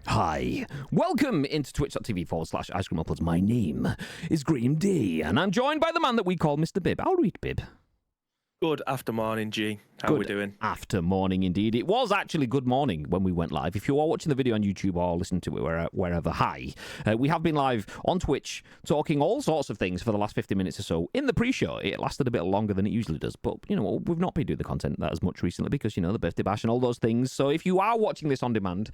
Hi, welcome into twitch.tv/Ice Cream Uploads. My name is Graham D, and I'm joined by the man that we call Mr. Bib. How are we, Bib? Good after morning, G. How are we doing? After morning, indeed. It was actually good morning when we went live. If you are watching the video on YouTube or listening to it wherever, hi. We have been live on Twitch talking all sorts of things for the last 50 minutes or so. In the pre-show, it lasted a bit longer than it usually does, but, you know, we've not been doing the content that as much recently because, you know, the birthday bash and all those things. So if you are watching this on demand,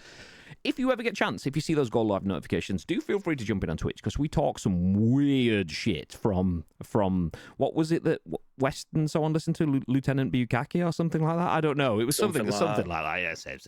if you ever get a chance, if you see those go live notifications, do feel free to jump in on Twitch because we talk some weird shit from what was it that West and so on listened to, Lieutenant Bukaki or something like that? I don't know. It was something like that. Yeah, same.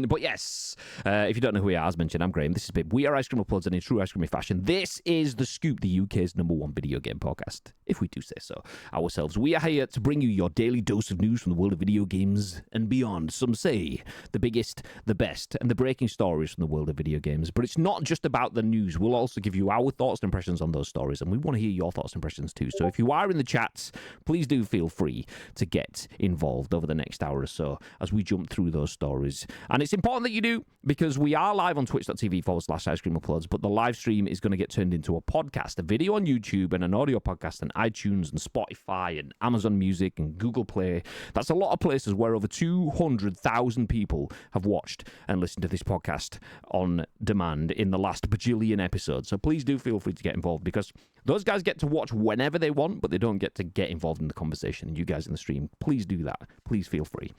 But yes, if you don't know who we are, as mentioned, I'm Graham. This is Bib. We are Ice Cream Uploads, and in true Ice Creamy fashion, this is The Scoop, the UK's #1 video game podcast, if we do say so ourselves. We are here to bring you your daily dose of news from the world of video games and beyond. Some say the biggest, the best, and the breaking stories from the world of video games. But it's not just about the news. We'll also give you our thoughts and impressions on those stories, and we want to hear your thoughts and impressions too. So if you are in the chats, please do feel free to get involved over the next hour or so as we jump through those stories. And it's important that you do, because we are live on twitch.tv/Ice Cream Uploads, but the live stream is going to get turned into a podcast, a video on YouTube and an audio podcast on iTunes and Spotify and Amazon Music and Google Play. That's a lot of places where over 200,000 people have watched and listened to this podcast on demand in the last bajillion episodes. So please do feel free to get involved, because those guys get to watch whenever they want, but they don't get to get involved in the conversation. And you guys in the stream, please do that. Please feel free.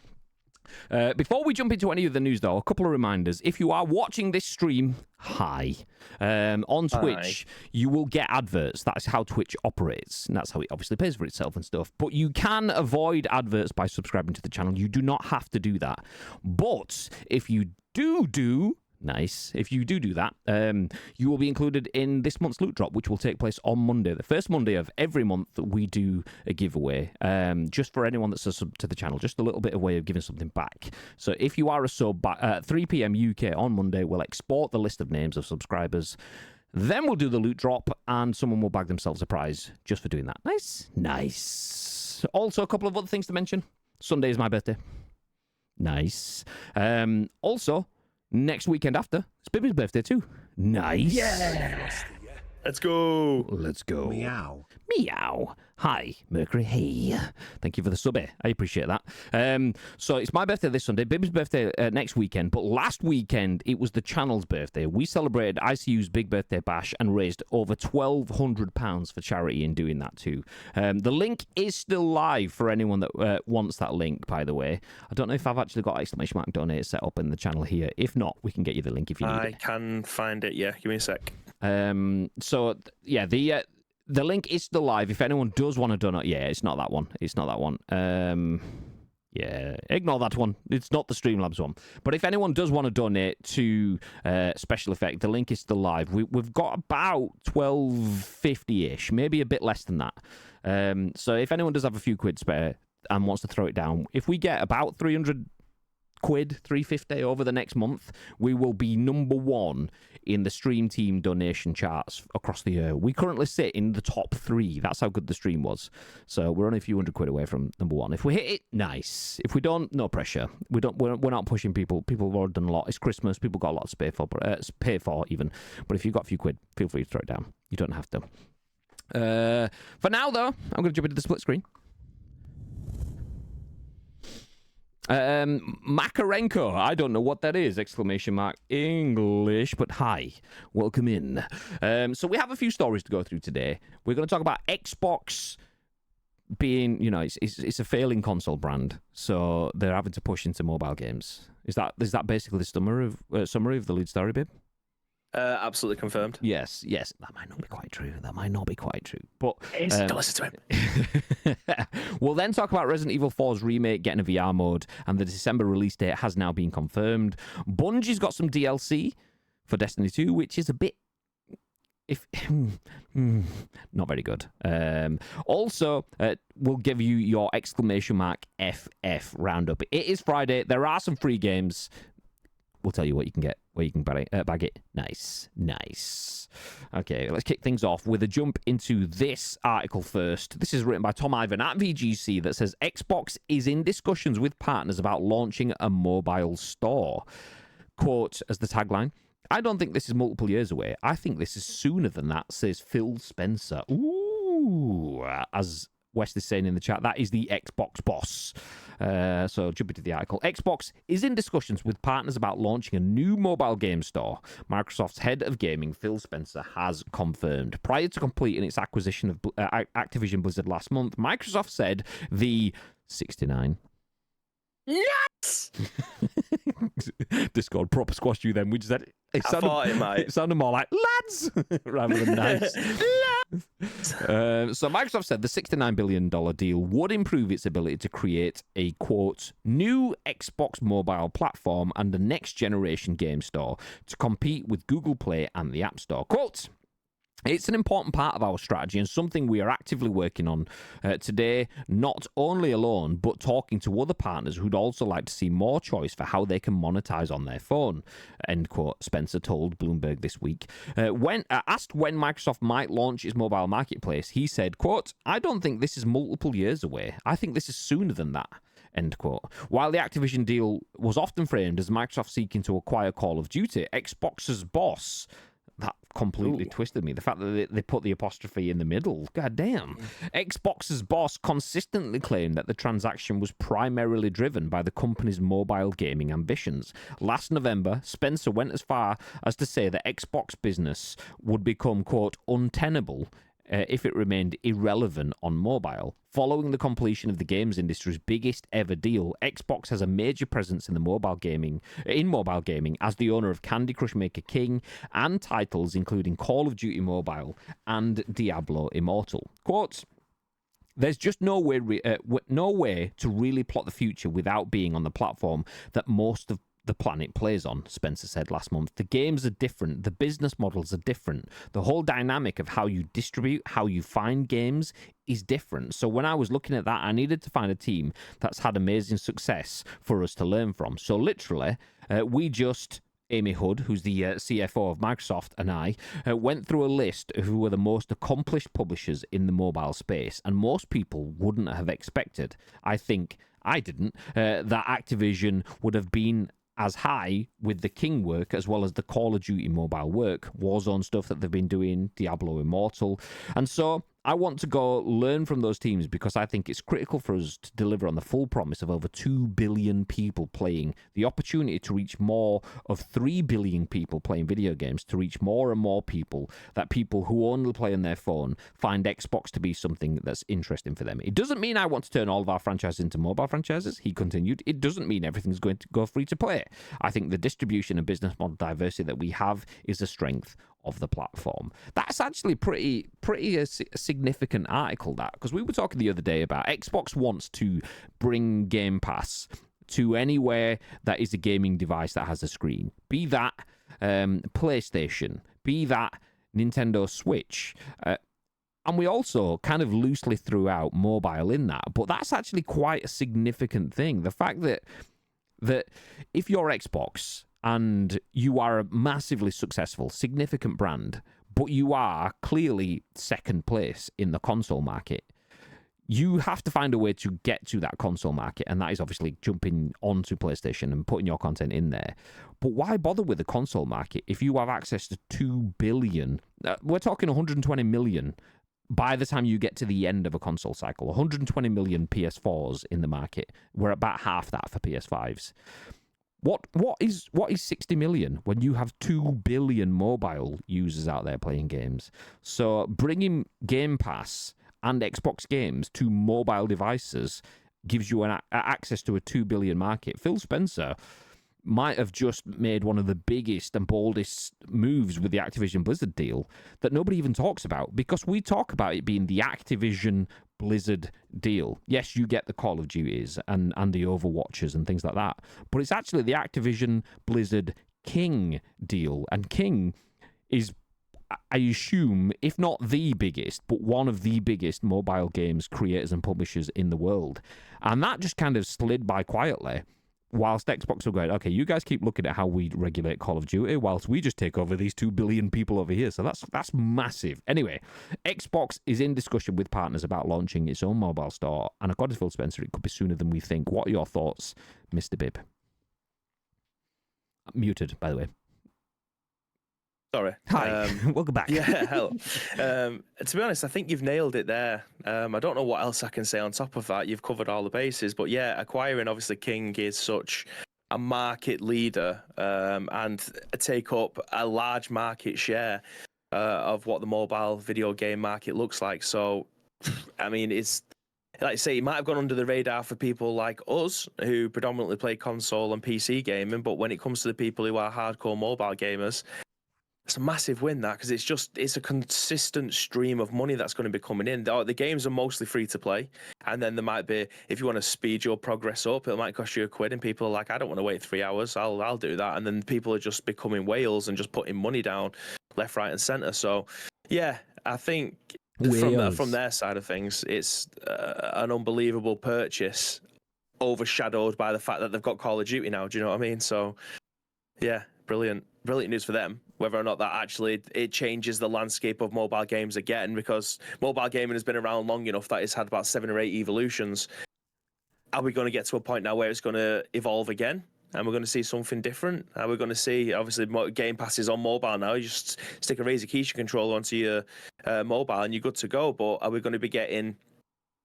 Before we jump into any of the news, though, a couple of reminders. If you are watching this stream, hi. On Twitch, you will get adverts. That's how Twitch operates. And that's how it obviously pays for itself and stuff. But you can avoid adverts by subscribing to the channel. You do not have to do that. But if you do... Nice. If you do that, you will be included in this month's loot drop, which will take place on Monday. The first Monday of every month, we do a giveaway, just for anyone that's a sub to the channel, just a little bit of way of giving something back. So if you are a sub, at 3 p.m. UK on Monday, we'll export the list of names of subscribers. Then we'll do the loot drop, and someone will bag themselves a prize just for doing that. Nice. Also, a couple of other things to mention. Sunday is my birthday. Nice. Also... next weekend after, it's Bibby's birthday too. Nice. Yeah. Let's go. Meow. Hi, Mercury. Hey. Thank you for the sub. I appreciate that. So it's my birthday this Sunday, Bibby's birthday next weekend, but last weekend it was the channel's birthday. We celebrated ICU's big birthday bash and raised over £1,200 for charity in doing that too. The link is still live for anyone that wants that link, by the way. I don't know if I've actually got !donate set up in the channel here. If not, we can get you the link if you need it. I can find it, yeah. Give me a sec. The link is still live. If anyone does want to donate, it's not that one. Ignore that one. It's not the Streamlabs one. But if anyone does want to donate to Special Effect, the link is still live. We've got about 12.50-ish, maybe a bit less than that. So if anyone does have a few quid spare and wants to throw it down, if we get about 300 quid, 350 over the next month, we will be #1 in the stream team donation charts across the year. We currently sit in the top 3. That's how good the stream was. So we're only a few hundred quid away from #1. If we hit it, nice. If we don't, no pressure. We're not pushing people. People have already done a lot. It's Christmas. People got a lot to pay for even. But if you've got a few quid, feel free to throw it down. You don't have to. For now, though, I'm going to jump into the split screen. Makarenko, I don't know what that is, ! English, but hi, welcome in. So we have a few stories to go through today. We're going to talk about Xbox being, it's a failing console brand, so they're having to push into mobile games. Is that basically the summary of the lead story, Bib? Absolutely confirmed. Yes. That might not be quite true. But don't listen to him. We'll then talk about Resident Evil 4's remake getting a VR mode, and the December release date has now been confirmed. Bungie's got some DLC for Destiny 2, which is a bit... not very good. Also, we'll give you your !FF roundup. It is Friday. There are some free games. We'll tell you what you can get where you can bag it. Nice. Okay, let's kick things off with a jump into this article first. This is written by Tom Ivan at VGC that says Xbox is in discussions with partners about launching a mobile store. Quote as the tagline, I don't think this is multiple years away. I think this is sooner than that, says Phil Spencer. Ooh, as West is saying in the chat, that is the Xbox boss. So jump into the article. Xbox is in discussions with partners about launching a new mobile game store. Microsoft's head of gaming, Phil Spencer, has confirmed. Prior to completing its acquisition of Activision Blizzard last month, Microsoft said the 69. Yes! Discord proper squashed you then. We just said I thought it might. It sounded more like lads rather than nice. So Microsoft said the $69 billion deal would improve its ability to create a, quote, new Xbox mobile platform and a next-generation game store to compete with Google Play and the App Store. Quote, it's an important part of our strategy and something we are actively working on today, not only alone, but talking to other partners who'd also like to see more choice for how they can monetize on their phone, end quote, Spencer told Bloomberg this week. When asked when Microsoft might launch its mobile marketplace, he said, quote, I don't think this is multiple years away. I think this is sooner than that. End quote. While the Activision deal was often framed as Microsoft seeking to acquire Call of Duty, Xbox's boss... That completely twisted me. The fact that they put the apostrophe in the middle. God damn. Xbox's boss consistently claimed that the transaction was primarily driven by the company's mobile gaming ambitions. Last November, Spencer went as far as to say that Xbox business would become, quote, untenable if it remained irrelevant on mobile. Following the completion of the games industry's biggest ever deal, Xbox has a major presence in mobile gaming as the owner of Candy Crush Maker King and titles including Call of Duty Mobile and Diablo Immortal. Quote, there's just no way to really plot the future without being on the platform that most of the planet plays on, Spencer said last month. The games are different. The business models are different. The whole dynamic of how you distribute, how you find games is different. So when I was looking at that, I needed to find a team that's had amazing success for us to learn from. So literally, we just... Amy Hood, who's the CFO of Microsoft, and I went through a list of who were the most accomplished publishers in the mobile space, and most people wouldn't have expected. I think I didn't, that Activision would have been as high with the King work as well as the Call of Duty mobile work, Warzone stuff that they've been doing, Diablo Immortal. And so I want to go learn from those teams because I think it's critical for us to deliver on the full promise of over 2 billion people playing, the opportunity to reach more of 3 billion people playing video games, to reach more and more people, that people who only play on their phone find Xbox to be something that's interesting for them. It doesn't mean I want to turn all of our franchises into mobile franchises, he continued. It doesn't mean everything's going to go free to play. I think the distribution and business model diversity that we have is a strength of the platform. That's actually pretty a significant article, that, because we were talking the other day about Xbox wants to bring Game Pass to anywhere that is a gaming device that has a screen, be that PlayStation, be that Nintendo Switch, and we also kind of loosely threw out mobile in that, but that's actually quite a significant thing. The fact that if you're Xbox and you are a massively successful, significant brand, but you are clearly second place in the console market, you have to find a way to get to that console market, and that is obviously jumping onto PlayStation and putting your content in there. But why bother with the console market if you have access to 2 billion? We're talking 120 million by the time you get to the end of a console cycle. 120 million PS4s in the market. We're about half that for PS5s. What is 60 million when you have 2 billion mobile users out there playing games? So bringing Game Pass and Xbox games to mobile devices gives you access to a 2 billion market. Phil Spencer might have just made one of the biggest and boldest moves with the Activision Blizzard deal that nobody even talks about, because we talk about it being the Activision Blizzard deal. Yes, you get the Call of Duties and the Overwatches and things like that, but it's actually the Activision Blizzard King deal, and King is, I assume, if not the biggest, but one of the biggest mobile games creators and publishers in the world. And that just kind of slid by quietly. whilst Xbox are going, okay, you guys keep looking at how we regulate Call of Duty, whilst we just take over these 2 billion people over here. So that's massive. Anyway, Xbox is in discussion with partners about launching its own mobile store, and according to Phil Spencer, it could be sooner than we think. What are your thoughts, Mr. Bibb? Muted, by the way. Sorry. Hi, welcome back. Yeah, hell. To be honest, I think you've nailed it there. I don't know what else I can say on top of that. You've covered all the bases. But yeah, acquiring obviously King is such a market leader and take up a large market share of what the mobile video game market looks like. So, I mean, it's like I say, it might have gone under the radar for people like us who predominantly play console and PC gaming. But when it comes to the people who are hardcore mobile gamers, it's a massive win, that, because it's a consistent stream of money that's going to be coming in. The games are mostly free to play, and then there might be, if you want to speed your progress up, it might cost you £1, and people are like, I don't want to wait 3 hours, I'll do that. And then people are just becoming whales and just putting money down left, right, and centre. So yeah, I think from their side of things, it's an unbelievable purchase, overshadowed by the fact that they've got Call of Duty now. Do you know what I mean? So yeah, brilliant news for them. Whether or not that actually it changes the landscape of mobile games again, because mobile gaming has been around long enough that it's had about 7 or 8 evolutions. Are we going to get to a point now where it's going to evolve again, and we're going to see something different? Are we going to see, obviously, Game Pass is on mobile now. You just stick a Razer Keisha controller onto your mobile and you're good to go. But are we going to be getting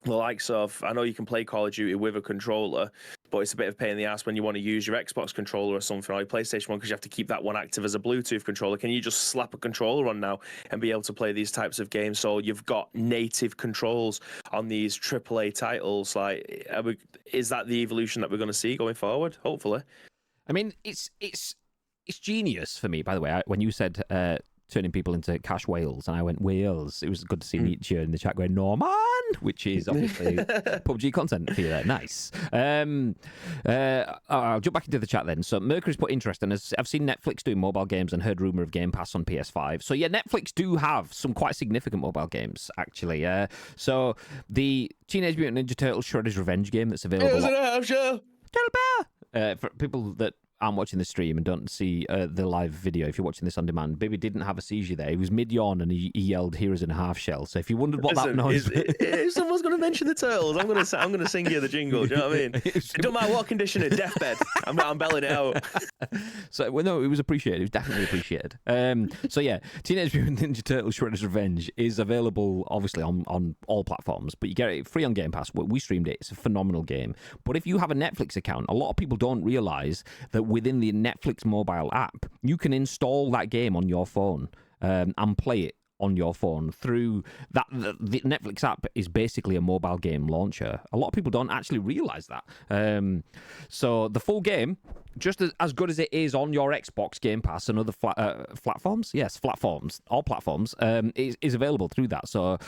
the likes of, I know you can play Call of Duty with a controller, but it's a bit of a pain in the ass when you want to use your Xbox controller or something, or your PlayStation one, because you have to keep that one active as a Bluetooth controller. Can you just slap a controller on now and be able to play these types of games? So you've got native controls on these AAA titles. Like, is that the evolution that we're going to see going forward? Hopefully. I mean, it's genius for me, by the way. When you said turning people into cash whales, and I went, whales. It was good to see Nietzsche in the chat going, Norman, which is obviously PUBG content for you there. Nice. I'll jump back into the chat then. So Mercury's put interesting. I've seen Netflix doing mobile games and heard rumour of Game Pass on PS5. So yeah, Netflix do have some quite significant mobile games, actually. So the Teenage Mutant Ninja Turtles Shredder's Revenge game that's available. For people that aren't watching the stream and don't see the live video, if you're watching this on demand, Baby didn't have a seizure there. He was mid-yawn and he yelled, "Heroes in a half shell." So if you wondered what that noise... If someone's going to mention the Turtles, I'm going to sing you the jingle. Do you know what I mean? It don't matter what condition, a deathbed. I'm belling it out. So, well, no, it was appreciated. It was definitely appreciated. So yeah, Teenage Mutant Ninja Turtles Shredder's Revenge is available, obviously, on all platforms, but you get it free on Game Pass. We streamed it. It's a phenomenal game. But if you have a Netflix account, a lot of people don't realise that within the Netflix mobile app, you can install that game on your phone and play it on your phone through that. The Netflix app is basically a mobile game launcher. A lot of people don't actually realise that. So the full game, just as good as it is on your Xbox Game Pass and other platforms, all platforms, is available through that. So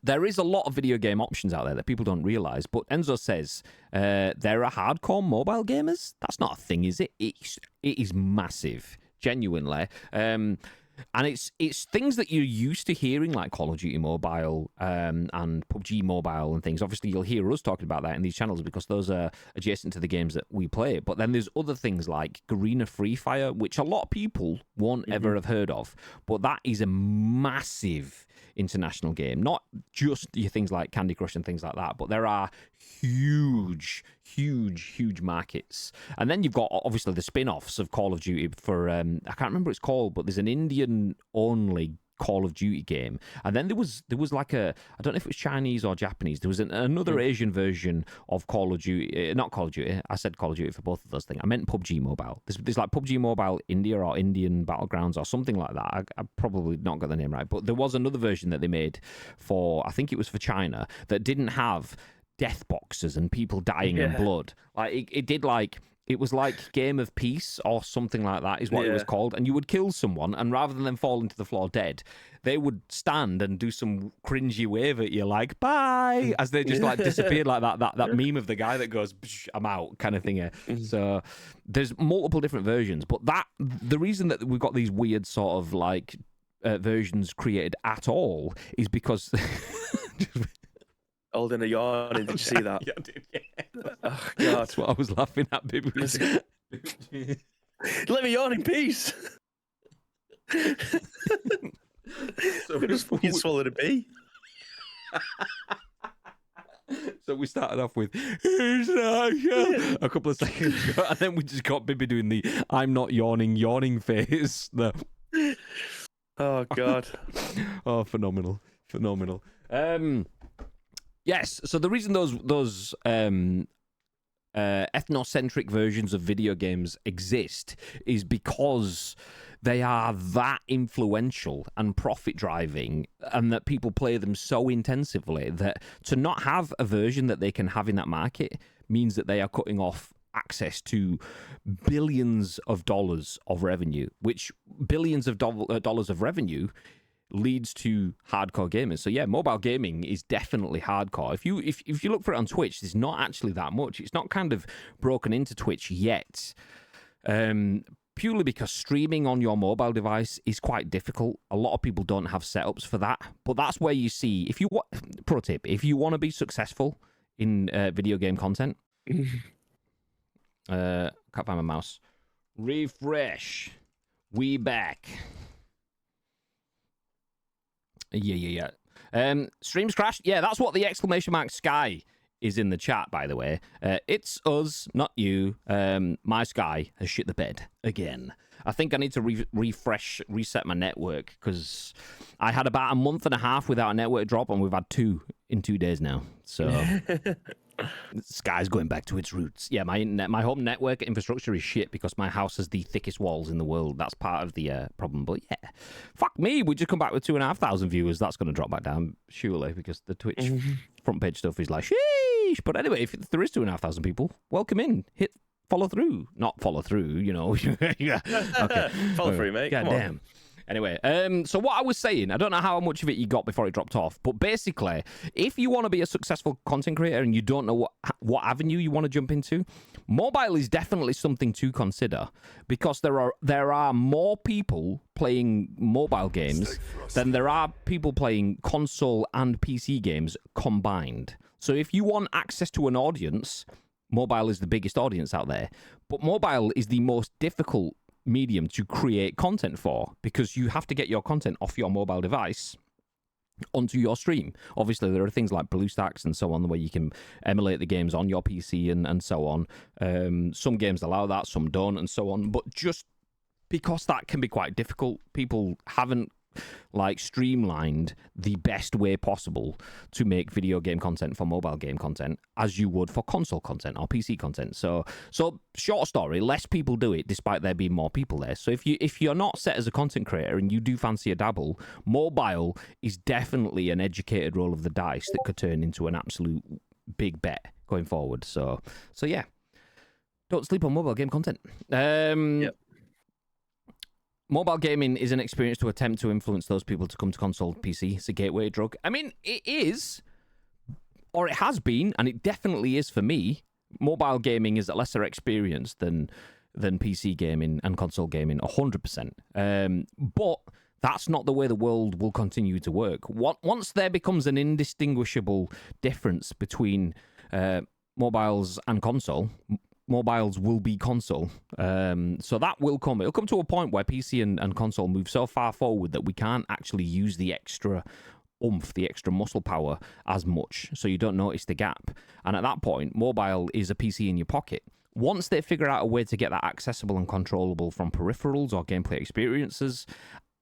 there is a lot of video game options out there that people don't realise, but Enzo says there are hardcore mobile gamers. That's not a thing, is it? It is massive, genuinely. And it's things that you're used to hearing, like Call of Duty Mobile and PUBG Mobile and things. Obviously, you'll hear us talking about that in these channels because those are adjacent to the games that we play. But then there's other things like Garena Free Fire, which a lot of people won't ever have heard of. But that is a massive international game, not just your things like Candy Crush and things like that, but there are huge markets. And then you've got obviously the spin-offs of Call of Duty for I can't remember what it's called, but there's an Indian only Call of Duty game, and then there was like I don't know if it was Chinese or Japanese. There was another Asian version of Call of Duty, not Call of Duty. I said Call of Duty for both of those things. I meant PUBG Mobile. There's like PUBG Mobile India or Indian Battlegrounds or something like that. I probably not got the name right, but there was another version that they made for, I think it was for China, that didn't have death boxes and people dying in blood. Like it did like. It was like Game of Peace or something like that is what it was called. And you would kill someone, and rather than them falling to the floor dead, they would stand and do some cringy wave at you like, bye, as they just like disappeared like that meme of the guy that goes, I'm out kind of thing. So there's multiple different versions. But the reason that we've got these weird sort of like versions created at all is because... Holding a yawn, did you see that? Yeah, I did, yeah. Oh God! That's what I was laughing at, baby. Let me yawn in peace. So You just fucking swallowed a bee. So we started off with a couple of seconds ago, and then we just got Bibby doing the "I'm not yawning" face. Oh God! Oh, phenomenal. Yes. So the reason those ethnocentric versions of video games exist is because they are that influential and profit driving, and that people play them so intensively that to not have a version that they can have in that market means that they are cutting off access to billions of dollars of revenue, which billions of dollars of revenue leads to hardcore gamers. So yeah, mobile gaming is definitely hardcore. If you look for it on Twitch, there's not actually that much. It's not kind of broken into Twitch yet. Purely because streaming on your mobile device is quite difficult. A lot of people don't have setups for that. But that's where you see, pro tip, if you want to be successful in video game content, can't find my mouse. Refresh. We back. Yeah. Streams crashed. Yeah, that's what the exclamation mark Sky is in the chat, by the way. It's us, not you. My Sky has shit the bed again. I think I need to reset my network, because I had about a month and a half without a network drop, and we've had 2 in 2 days now. So Sky's going back to its roots. Yeah, my home network infrastructure is shit because my house has the thickest walls in the world. That's part of the problem. But yeah, fuck me. We just come back with 2,500 viewers. That's going to drop back down, surely, because the Twitch front page stuff is like, sheesh. But anyway, if there is 2,500 people, welcome in. Hit follow through. Not follow through, you know. Yeah. Okay. Follow through, mate. God damn. Anyway, so what I was saying, I don't know how much of it you got before it dropped off, but basically, if you want to be a successful content creator and you don't know what avenue you want to jump into, mobile is definitely something to consider, because there are more people playing mobile games than there are people playing console and PC games combined. So if you want access to an audience, mobile is the biggest audience out there, but mobile is the most difficult medium to create content for, because you have to get your content off your mobile device onto your stream. Obviously, there are things like BlueStacks and so on where you can emulate the games on your PC and so on. Some games allow that, some don't, and so on. But just because that can be quite difficult, people haven't streamlined the best way possible to make video game content for mobile game content as you would for console content or PC content. So short story, less people do it despite there being more people there. So if you're not set as a content creator and you do fancy a dabble, mobile is definitely an educated roll of the dice that could turn into an absolute big bet going forward. So yeah, don't sleep on mobile game content. Yep. Mobile gaming is an experience to attempt to influence those people to come to console PC. It's a gateway drug. I mean, it is, or it has been, and it definitely is for me. Mobile gaming is a lesser experience than PC gaming and console gaming, 100%. But that's not the way the world will continue to work. Once there becomes an indistinguishable difference between mobiles and console, mobiles will be console. So that will come. It'll come to a point where PC and console move so far forward that we can't actually use the extra oomph, the extra muscle power as much, so you don't notice the gap. And at that point, mobile is a PC in your pocket. Once they figure out a way to get that accessible and controllable from peripherals or gameplay experiences,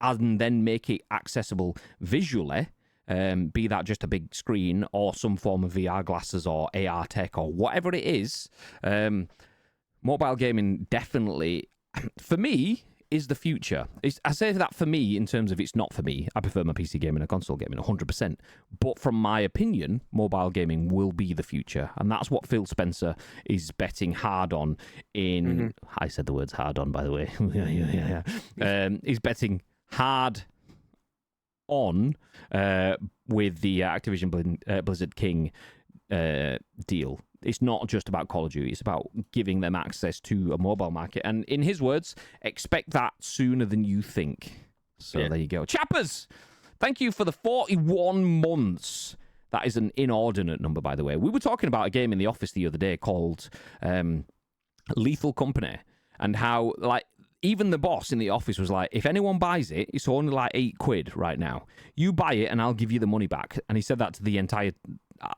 and then make it accessible visually, be that just a big screen or some form of VR glasses or AR tech or whatever it is, mobile gaming definitely, for me, is the future. I say that for me in terms of it's not for me. I prefer my PC gaming and console gaming 100%. But from my opinion, mobile gaming will be the future. And that's what Phil Spencer is betting hard on in... I said the words hard on, by the way. Yeah. He's betting hard on with the Activision Blizzard King deal. It's not just about Call of Duty, it's about giving them access to a mobile market. And in his words, expect that sooner than you think. So There you go. Chappers, thank you for the 41 months. That is an inordinate number, by the way. We were talking about a game in the office the other day called Lethal Company, and how, like, even the boss in the office was like, if anyone buys it, it's only like £8 right now. You buy it and I'll give you the money back. And he said that to the entire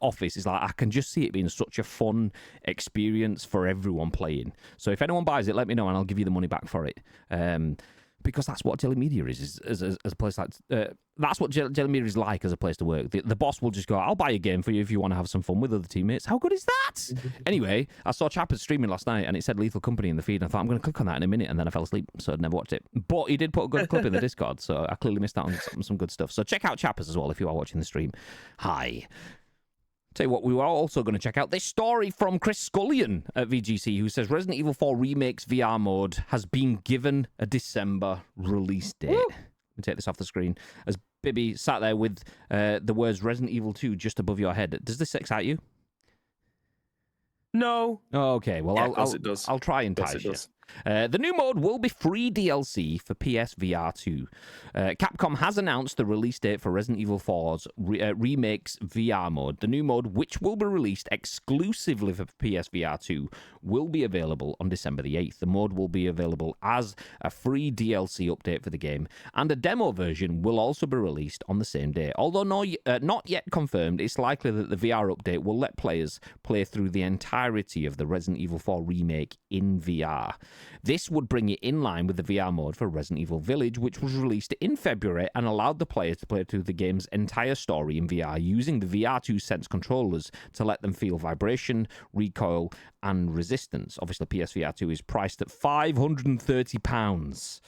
office. It's like, I can just see it being such a fun experience for everyone playing. So if anyone buys it, let me know and I'll give you the money back for it. Because that's what Jelly Media is as a place like... that's what Jelly Media is like as a place to work. The boss will just go, I'll buy a game for you if you want to have some fun with other teammates. How good is that? Anyway, I saw Chappers streaming last night and it said Lethal Company in the feed. And I thought, I'm going to click on that in a minute. And then I fell asleep, so I'd never watched it. But he did put a good clip in the Discord, so I clearly missed out on some good stuff. So check out Chappers as well if you are watching the stream. Hi. Tell you what, we were also going to check out this story from Chris Scullion at VGC, who says Resident Evil 4 Remake's VR mode has been given a December release date. Let me take this off the screen. As Bibby sat there with the words Resident Evil 2 just above your head. Does this excite you? No. Oh, okay, well, yeah, I'll try and entice you. The new mode will be free DLC for PSVR 2. Capcom has announced the release date for Resident Evil 4's Remake's VR mode. The new mode, which will be released exclusively for PSVR 2, will be available on December the 8th. The mode will be available as a free DLC update for the game, and a demo version will also be released on the same day. Although not yet confirmed, it's likely that the VR update will let players play through the entirety of the Resident Evil 4 Remake in VR. This would bring it in line with the VR mode for Resident Evil Village, which was released in February and allowed the player to play through the game's entire story in VR using the VR2 Sense controllers to let them feel vibration, recoil, and resistance. Obviously, PSVR 2 is priced at £530.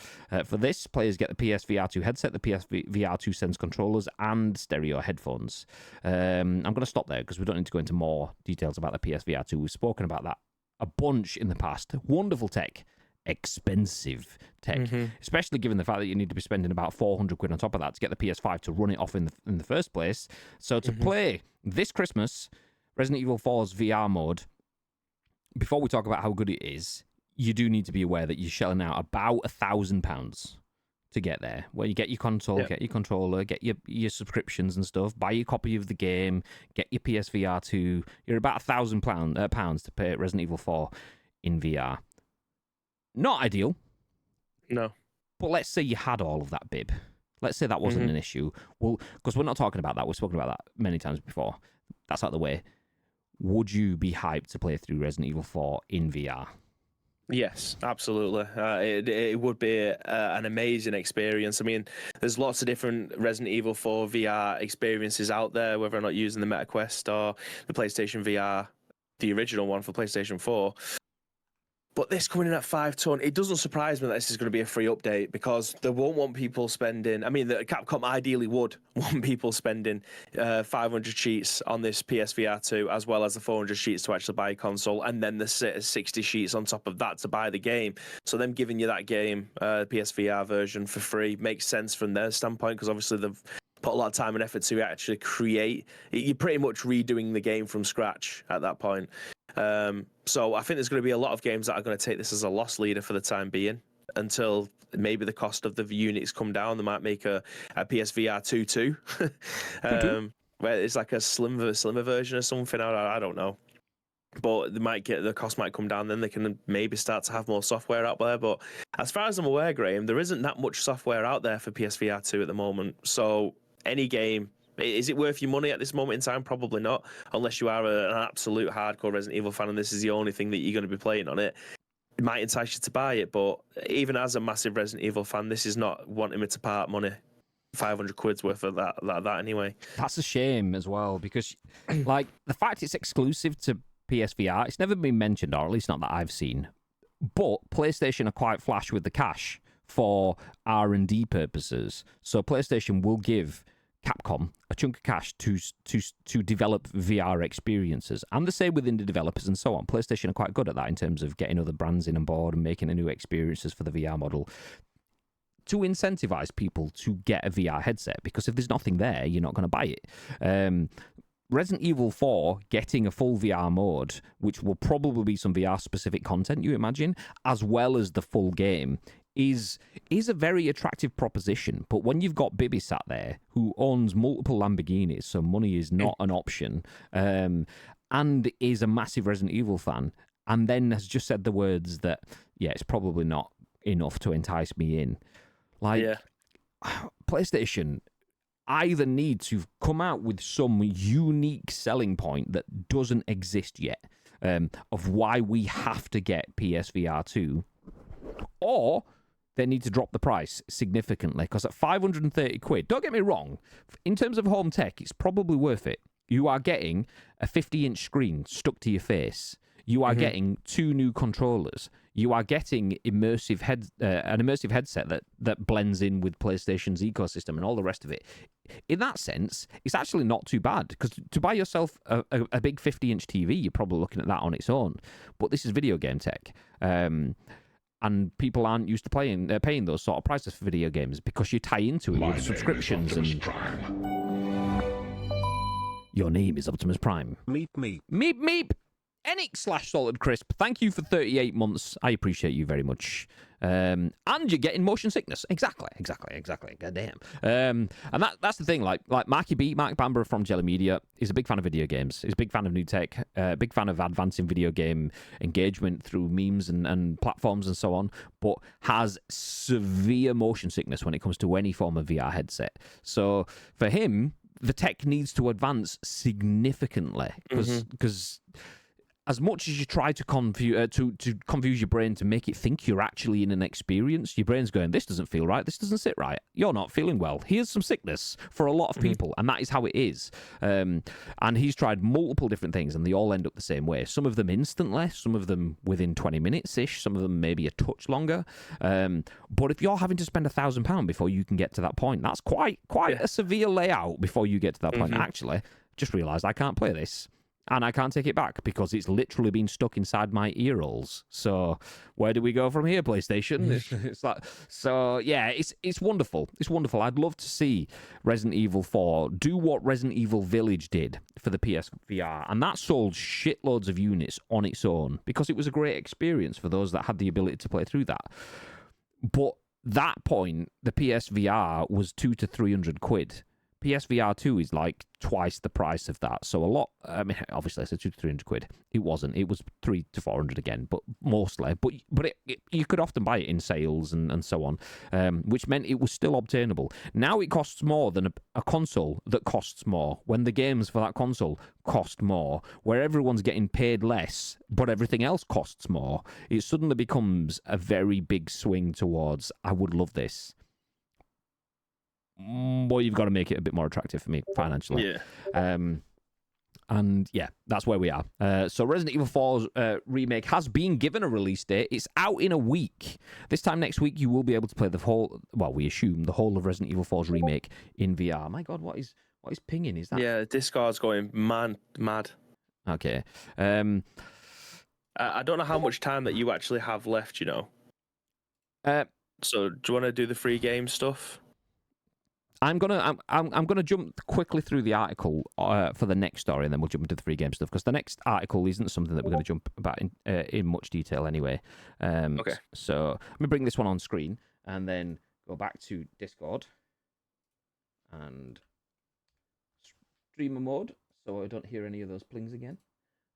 For this, players get the PSVR 2 headset, the PSVR 2 Sense controllers, and stereo headphones. I'm going to stop there because we don't need to go into more details about the PSVR 2. We've spoken about that a bunch in the past. Wonderful tech, expensive tech, especially given the fact that you need to be spending about £400 on top of that to get the PS5 to run it off in the first place. So to play this Christmas Resident Evil 4's VR mode, before we talk about how good it is, you do need to be aware that you're shelling out about £1,000 to get there, where you get your console, get your controller, get your subscriptions and stuff, buy your copy of the game, get your PSVR 2. You're about £1,000 to pay Resident Evil 4 in VR. Not ideal. No. But let's say you had all of that, Bib. Let's say that wasn't an issue. Well, because we're not talking about that. We've spoken about that many times before. That's out of the way. Would you be hyped to play through Resident Evil 4 in VR? Yes, absolutely. It would be an amazing experience. I mean, there's lots of different Resident Evil 4 VR experiences out there, whether or not using the MetaQuest or the PlayStation VR, the original one for PlayStation 4. But this coming in at $5, it doesn't surprise me that this is going to be a free update, because they won't want people spending... I mean, the Capcom ideally would want people spending 500 sheets on this PSVR 2, as well as the 400 sheets to actually buy a console, and then the 60 sheets on top of that to buy the game. So them giving you that game, PSVR version, for free makes sense from their standpoint, because obviously they've put a lot of time and effort to actually create... You're pretty much redoing the game from scratch at that point. So I think there's going to be a lot of games that are going to take this as a loss leader for the time being, until maybe the cost of the units come down. They might make a PSVR 2 too, where it's like a slimmer version or something. I don't know, but the cost might come down. Then they can maybe start to have more software out there. But as far as I'm aware, Graham, there isn't that much software out there for PSVR 2 at the moment. So any game... Is it worth your money at this moment in time? Probably not, unless you are an absolute hardcore Resident Evil fan and this is the only thing that you're going to be playing on it. It might entice you to buy it, but even as a massive Resident Evil fan, this is not wanting me to part money. £500 worth of that anyway. That's a shame as well, because like the fact it's exclusive to PSVR, it's never been mentioned, or at least not that I've seen. But PlayStation are quite flash with the cash for R&D purposes, so PlayStation will give Capcom a chunk of cash to develop VR experiences, and the same with indie developers and so on. PlayStation are quite good at that in terms of getting other brands in on board and making new experiences for the VR model to incentivize people to get a VR headset, because if there's nothing there, you're not going to buy it. Resident Evil 4 getting a full VR mode, which will probably be some VR-specific content, you imagine, as well as the full game, is a very attractive proposition. But when you've got Bibby sat there who owns multiple Lamborghinis, so money is not an option, and is a massive Resident Evil fan, and then has just said the words that, yeah, it's probably not enough to entice me in. Like, PlayStation either need to come out with some unique selling point that doesn't exist yet, of why we have to get PSVR 2, or they need to drop the price significantly, because at 530 quid, don't get me wrong, in terms of home tech, it's probably worth it. You are getting a 50-inch screen stuck to your face. You are getting 2 new controllers. You are getting an immersive headset that blends in with PlayStation's ecosystem and all the rest of it. In that sense, it's actually not too bad, because to buy yourself a big 50-inch TV, you're probably looking at that on its own. But this is video game tech. And people aren't used to paying those sort of prices for video games, because you tie into it with subscriptions and... Your name is Optimus Prime. Meep, meep. Meep, meep. Enix/Salted Crisp, thank you for 38 months. I appreciate you very much. And you're getting motion sickness. Exactly. Goddamn. And that's the thing. Like Mark Bamber from Jelly Media is a big fan of video games. He's a big fan of new tech. Big fan of advancing video game engagement through memes and platforms and so on. But has severe motion sickness when it comes to any form of VR headset. So for him, the tech needs to advance significantly, because as much as you try to confuse your brain to make it think you're actually in an experience, your brain's going, this doesn't feel right, this doesn't sit right, you're not feeling well, here's some sickness for a lot of people, and that is how it is. And he's tried multiple different things, and they all end up the same way. Some of them instantly, some of them within 20 minutes-ish, some of them maybe a touch longer. But if you're having to spend £1,000 before you can get to that point, that's quite a severe layout before you get to that point. Actually, just realised I can't play this. And I can't take it back because it's literally been stuck inside my ear holes. So where do we go from here, PlayStation? It's like, so yeah, it's wonderful. It's wonderful. I'd love to see Resident Evil 4 do what Resident Evil Village did for the PSVR, and that sold shitloads of units on its own because it was a great experience for those that had the ability to play through that. But that point, the PSVR was 200 to 300 quid. PSVR 2 is like twice the price of that. So a lot, I mean, obviously I said 200 to 300 quid. It wasn't. It was 300 to 400 again, but mostly. But you could often buy it in sales and so on, which meant it was still obtainable. Now it costs more than a console that costs more, when the games for that console cost more, where everyone's getting paid less, but everything else costs more. It suddenly becomes a very big swing towards, I would love this. Well, you've got to make it a bit more attractive for me financially. Yeah. And yeah, that's where we are. So Resident Evil 4's remake has been given a release date. It's out in a week. This time next week, you will be able to play the whole, well, we assume the whole of Resident Evil 4's remake in VR. My God, what is pinging? Is that? Yeah, Discord's going mad. Okay. I don't know how much time that you actually have left, you know. So do you want to do the free game stuff? I'm gonna jump quickly through the article for the next story, and then we'll jump into the free game stuff, because the next article isn't something that we're going to jump about in much detail anyway. Okay. So let me bring this one on screen and then go back to Discord and streamer mode, so I don't hear any of those plings again.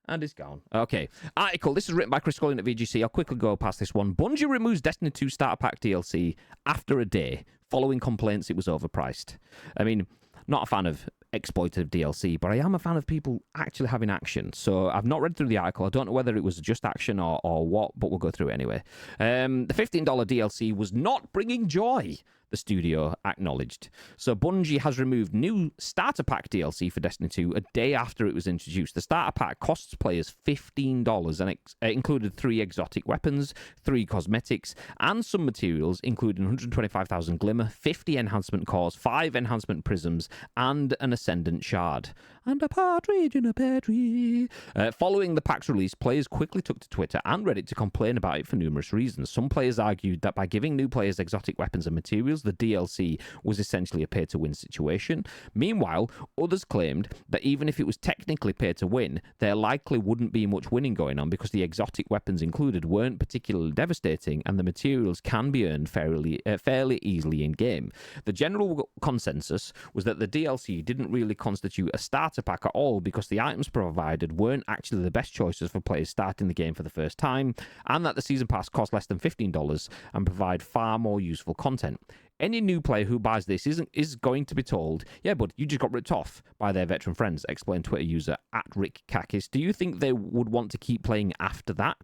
And it's gone. Okay. Article. This is written by Chris Scullion at VGC. I'll quickly go past this one. Bungie removes Destiny 2 Starter Pack DLC after a day, following complaints it was overpriced. I mean, not a fan of exploitative DLC, but I am a fan of people actually having action. So I've not read through the article. I don't know whether it was just action or what, but we'll go through it anyway. The $15 DLC was not bringing joy, the studio acknowledged. So Bungie has removed new Starter Pack DLC for Destiny 2 a day after it was introduced. The Starter Pack costs players $15 and it included 3 exotic weapons, 3 cosmetics, and some materials, including 125,000 glimmer, 50 enhancement cores, 5 enhancement prisms, and an Ascendant shard. and a partridge in a pear tree. Following the pack's release, players quickly took to Twitter and Reddit to complain about it for numerous reasons. Some players argued that by giving new players exotic weapons and materials, the DLC was essentially a pay-to-win situation. Meanwhile, others claimed that even if it was technically pay-to-win, there likely wouldn't be much winning going on because the exotic weapons included weren't particularly devastating and the materials can be earned fairly easily in-game. The general consensus was that the DLC didn't really constitute a starter pack at all because the items provided weren't actually the best choices for players starting the game for the first time, and that the season pass cost less than $15 and provide far more useful content. Any new player who buys this is going to be told, yeah, but you just got ripped off by their veteran friends, explained Twitter user @RickKakis. Do you think they would want to keep playing after that?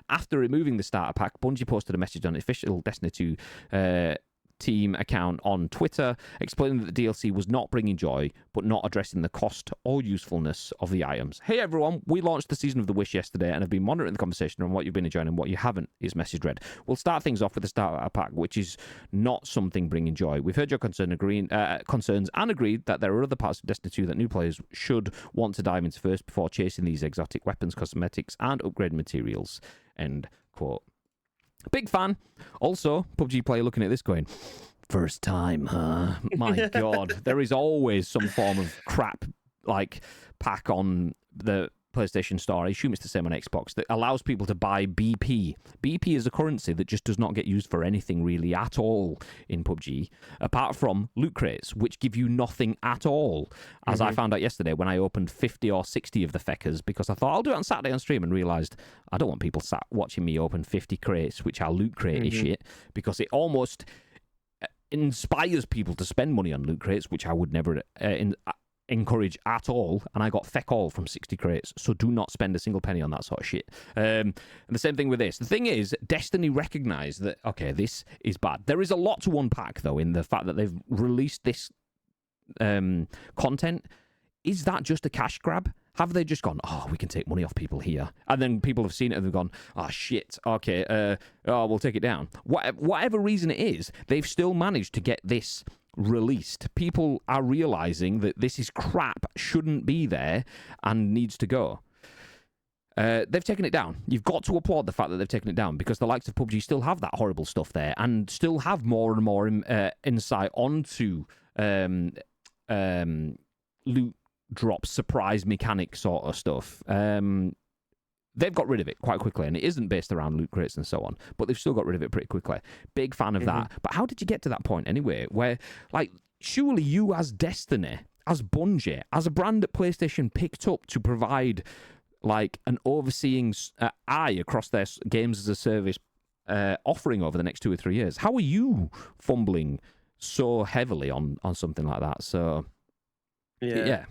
After removing the starter pack, Bungie posted a message on its official Destiny 2 team account on Twitter, explaining that the DLC was not bringing joy, but not addressing the cost or usefulness of the items. Hey everyone, we launched the Season of the Wish yesterday and have been monitoring the conversation on what you've been enjoying and what you haven't, his message read. We'll start things off with the starter pack, which is not something bringing joy. We've heard your concerns and agreed that there are other parts of Destiny 2 that new players should want to dive into first before chasing these exotic weapons, cosmetics, and upgrade materials. End quote. Big fan. Also, PUBG player looking at this going, first time, huh? My God. There is always some form of crap, like, pack on the PlayStation Store. I assume it's the same on Xbox, that allows people to buy BP. BP is a currency that just does not get used for anything really at all in PUBG, apart from loot crates, which give you nothing at all. As I found out yesterday when I opened 50 or 60 of the feckers, because I thought I'll do it on Saturday on stream, and realised I don't want people sat watching me open 50 crates, which are loot crate shit, because it almost inspires people to spend money on loot crates, which I would never encourage at all, and I got feck all from 60 crates, so do not spend a single penny on that sort of shit. And the same thing with this. The thing is, Destiny recognised that, okay, this is bad. There is a lot to unpack, though, in the fact that they've released this content. Is that just a cash grab? Have they just gone, oh, we can take money off people here? And then people have seen it and they've gone, oh, shit, okay, we'll take it down. Whatever reason it is, they've still managed to get this released. People are realising that this is crap, shouldn't be there, and needs to go. They've taken it down. You've got to applaud the fact that they've taken it down, because the likes of PUBG still have that horrible stuff there and still have more and more insight onto loot drop surprise mechanic sort of stuff. They've got rid of it quite quickly, and it isn't based around loot crates and so on, but they've still got rid of it pretty quickly. Big fan of that. But how did you get to that point anyway, where, like, surely you as Destiny, as Bungie, as a brand that PlayStation picked up to provide, like, an overseeing eye across their games as a service offering over the next 2 or 3 years, how are you fumbling so heavily on something like that? So, yeah.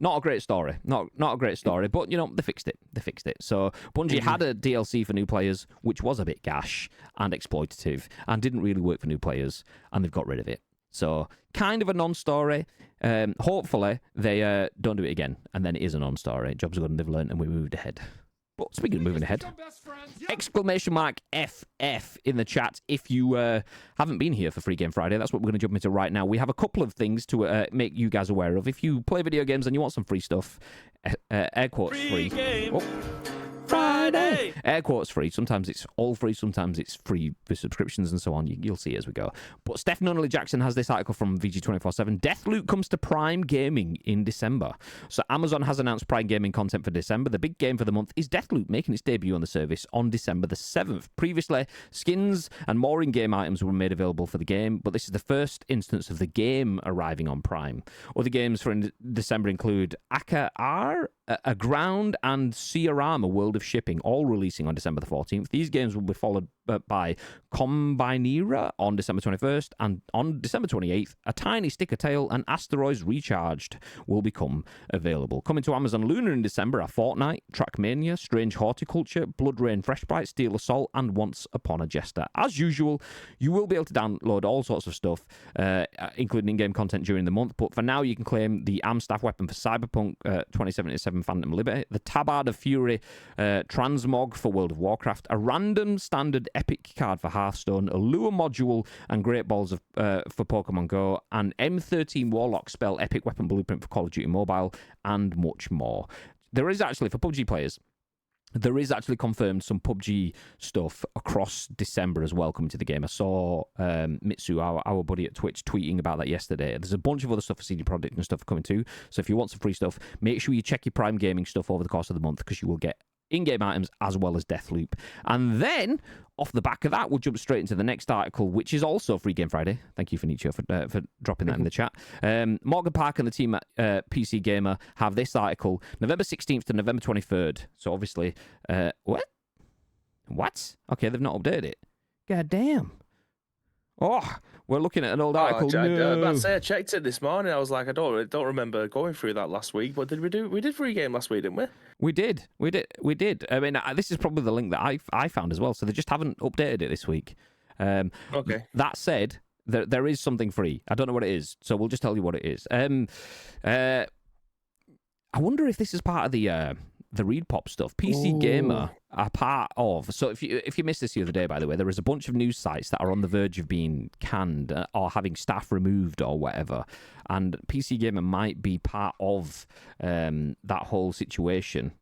Not a great story. Not a great story, but, you know, they fixed it. So Bungie had a DLC for new players, which was a bit gash and exploitative and didn't really work for new players, and they've got rid of it. So kind of a non-story. Hopefully they don't do it again, and then it is a non-story. Jobs are good and they've learned, and we moved ahead. But speaking of moving ahead, exclamation mark FF in the chat if you haven't been here for Free Game Friday. That's what we're going to jump into right now. We have a couple of things to make you guys aware of. If you play video games and you want some free stuff, air quotes free. Friday. Air quotes free. Sometimes it's all free. Sometimes it's free for subscriptions and so on. You'll see as we go. But Steph Nunneley-Jackson has this article from VG247. Deathloop comes to Prime Gaming in December. So Amazon has announced Prime Gaming content for December. The big game for the month is Deathloop, making its debut on the service on December the 7th. Previously, skins and more in-game items were made available for the game, but this is the first instance of the game arriving on Prime. Other games for December include Aka-R, Aground, and Ciarama World of Shipping, all releasing on December the 14th. These games will be followed by Combinera on December 21st, and on December 28th, A Tiny Sticker Tale and Asteroids Recharged will become available. Coming to Amazon Luna in December are Fortnite, Trackmania, Strange Horticulture, Blood Rain Freshbite, Steel Assault, and Once Upon a Jester. As usual, you will be able to download all sorts of stuff, including in-game content during the month, but for now you can claim the Amstaff weapon for Cyberpunk 2077 Phantom Liberty, the Tabard of Fury transmog for World of Warcraft, a random standard Epic card for Hearthstone, a Lure module, and Great Balls for Pokemon Go, and M13 Warlock spell, Epic Weapon Blueprint for Call of Duty Mobile, and much more. There is actually, for PUBG players, there is actually confirmed some PUBG stuff across December as well coming to the game. I saw Mitsu, our buddy at Twitch, tweeting about that yesterday. There's a bunch of other stuff for CD Projekt and stuff coming too. So if you want some free stuff, make sure you check your Prime Gaming stuff over the course of the month, because you will get in-game items as well as Deathloop. And then, off the back of that, we'll jump straight into the next article, which is also Free Game Friday. Thank you, Fenicio, for dropping that in the chat. Morgan Park and the team at PC Gamer have this article, November 16th to November 23rd. So obviously, what? Okay, they've not updated it. God damn. Oh, we're looking at an old article. I checked it this morning. I was like, I don't remember going through that last week. But did we do? We did Free Game last week, didn't we? We did. I mean, this is probably the link that I found as well. So they just haven't updated it this week. Okay. That said, there is something free. I don't know what it is, so we'll just tell you what it is. I wonder if this is part of the Read Pop stuff. PC Gamer are part of. So if you missed this the other day, by the way, there is a bunch of news sites that are on the verge of being canned or having staff removed or whatever, and PC Gamer might be part of that whole situation.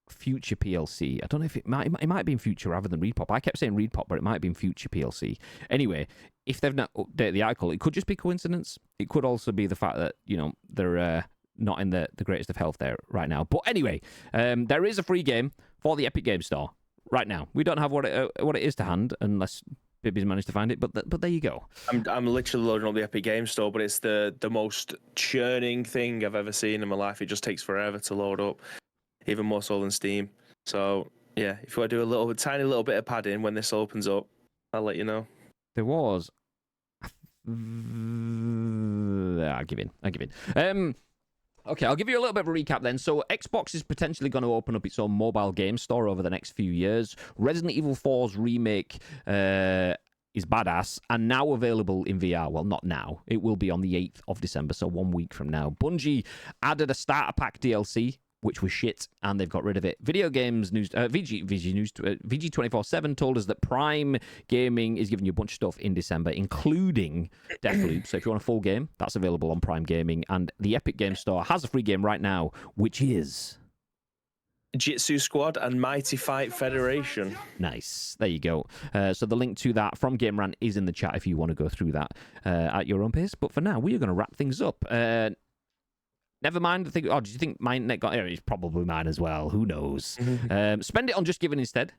Future PLC. I don't know if it might be in Future rather than Read Pop. I kept saying Read Pop, but it might be in Future PLC. Anyway, if they've not updated the article, it could just be coincidence. It could also be the fact that they're not in the greatest of health there right now. But anyway, there is a free game for the Epic Game Store right now. We don't have what it is to hand unless Bibby's managed to find it, but there you go. I'm literally loading up the Epic Game Store, but it's the most churning thing I've ever seen in my life. It just takes forever to load up, even more so than Steam. So yeah, if you want to do a tiny little bit of padding when this opens up, I'll let you know. There was. I give in. Okay, I'll give you a little bit of a recap then. So Xbox is potentially going to open up its own mobile game store over the next few years. Resident Evil 4's remake is badass and now available in VR. Well, not now. It will be on the 8th of December, so 1 week from now. Bungie added a starter pack DLC, which was shit, and they've got rid of it. Video games news, VG247 told us that Prime Gaming is giving you a bunch of stuff in December, including Deathloop. So if you want a full game, that's available on Prime Gaming. And the Epic Game Store has a free game right now, which is Jitsu Squad and Mighty Fight Federation. Nice. There you go. So the link to that from Game Rant is in the chat if you want to go through that at your own pace. But for now, we are going to wrap things up. Never mind. Did you think my net got here? It's probably mine as well. Who knows? Spend it on Just Giving instead.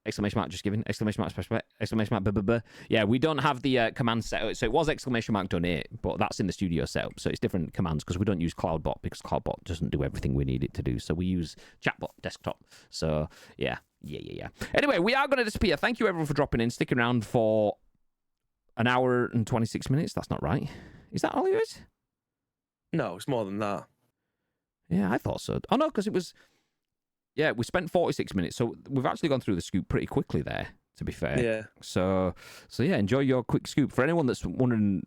Exclamation mark Just Giving. Exclamation mark special. Exclamation mark blah, blah, blah. Yeah, we don't have the command set. So it was exclamation mark donate, but that's in the studio setup. So it's different commands because we don't use CloudBot because CloudBot doesn't do everything we need it to do. So we use Chatbot desktop. So yeah. Anyway, we are going to disappear. Thank you everyone for dropping in, sticking around for an hour and 26 minutes. That's not right. Is that all it is? No, it's more than that. Yeah, I thought so. Oh, no, because it was... Yeah, we spent 46 minutes, so we've actually gone through the scoop pretty quickly there, to be fair. Yeah. So yeah, enjoy your quick scoop. For anyone that's wondering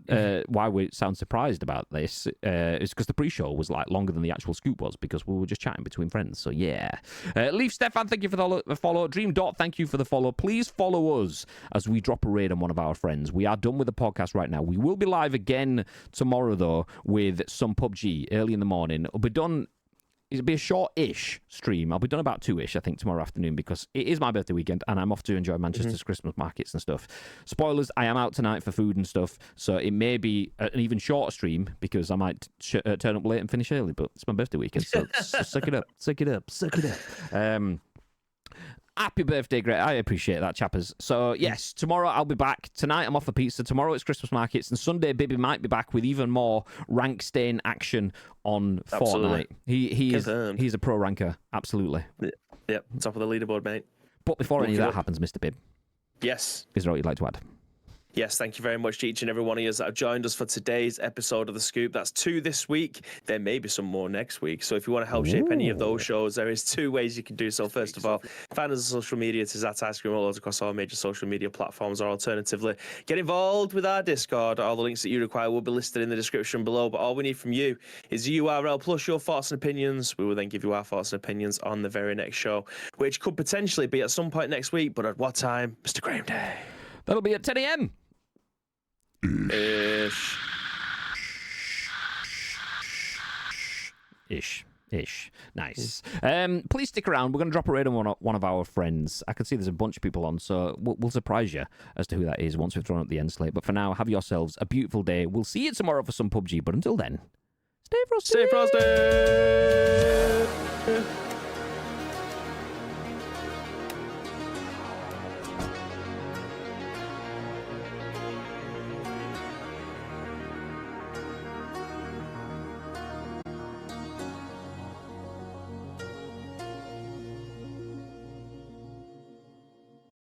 why we sound surprised about this, it's because the pre-show was like longer than the actual scoop was because we were just chatting between friends. So yeah. Leaf Stefan, thank you for the follow. Dream Dot, thank you for the follow. Please follow us as we drop a raid on one of our friends. We are done with the podcast right now. We will be live again tomorrow, though, with some PUBG early in the morning. It'll be done... It'll be a short-ish stream. I'll be done about 2-ish, I think, tomorrow afternoon because it is my birthday weekend and I'm off to enjoy Manchester's Christmas markets and stuff. Spoilers, I am out tonight for food and stuff, so it may be an even shorter stream because I might turn up late and finish early, but it's my birthday weekend, so suck it up. Happy birthday, Greg. I appreciate that, chappers. So, yes, tomorrow I'll be back. Tonight I'm off for pizza. Tomorrow it's Christmas markets. And Sunday, Bibby might be back with even more rank stain action on Fortnite. He's a pro ranker. Absolutely. Yep, top of the leaderboard, mate. But before any of that happens, Mr. Bib. Yes. Is there what you'd like to add? Yes, thank you very much to each and every one of you that have joined us for today's episode of The Scoop. That's 2 this week. There may be some more next week. So if you want to help shape any of those shows, there is 2 ways you can do so. First of all, find us on social media. It is at Ice Cream Rollers across all major social media platforms, or alternatively, get involved with our Discord. All the links that you require will be listed in the description below. But all we need from you is the URL plus your thoughts and opinions. We will then give you our thoughts and opinions on the very next show, which could potentially be at some point next week. But at what time, Mr. Graham Day? That'll be at 10 a.m. Ish. Nice. Please stick around. We're going to drop a raid on one of our friends. I can see there's a bunch of people on, so we'll surprise you as to who that is once we've thrown up the end slate. But for now, have yourselves a beautiful day. We'll see you tomorrow for some PUBG. But until then, stay frosty. Stay frosty.